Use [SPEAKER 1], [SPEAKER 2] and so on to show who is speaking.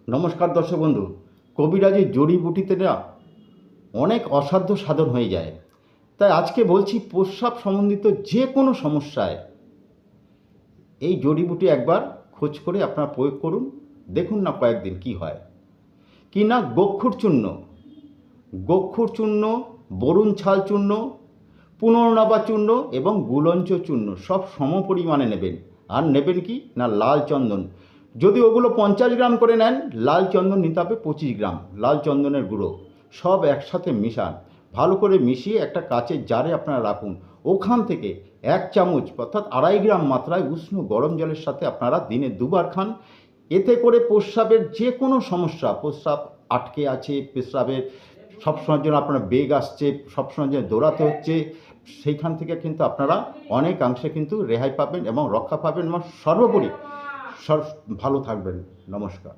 [SPEAKER 1] নমস্কার দর্শক বন্ধু। কবিরাজি জড়িবুটিতে না অনেক অসাধ্য সাধন হয়ে যায়। তাই আজকে বলছি প্রস্রাব সম্বন্ধিত যে কোনো সমস্যায় এই জড়িবুটি একবার খোঁজ করে আপনারা প্রয়োগ করুন, দেখুন না কয়েকদিন কি হয়। কি না, গোক্ষুর চূর্ণ, গোক্ষুর চূর্ণ, বরুণ ছাল চূর্ণ, পুনর্নবা চূর্ণ এবং গুলঞ্চ চূর্ণ সব সম পরিমাণে নেবেন। আর নেবেন কি না, লাল চন্দন। যদি ওগুলো 50 গ্রাম করে নেন, লাল চন্দন নিতে হবে 25 গ্রাম, লাল চন্দনের গুঁড়ো। সব একসাথে মিশান, ভালো করে মিশিয়ে একটা কাচের জারে আপনারা রাখুন। ওখান থেকে 1 চামচ অর্থাৎ 2.5 গ্রাম মাত্রায় উষ্ণ গরম জলের সাথে আপনারা দিনে 2বার খান। এতে করে প্রস্রাবের যে কোনো সমস্যা, প্রস্রাব আটকে আছে, প্রস্রাবের সবসময়ের জন্য আপনার বেগ আসছে, সবসময়ের জন্য দৌড়াতে হচ্ছে, সেইখান থেকে কিন্তু আপনারা অনেকাংশে কিন্তু রেহাই পাবেন এবং রক্ষা পাবেন এবং সর্বোপরি ভালো থাকবেন। নমস্কার।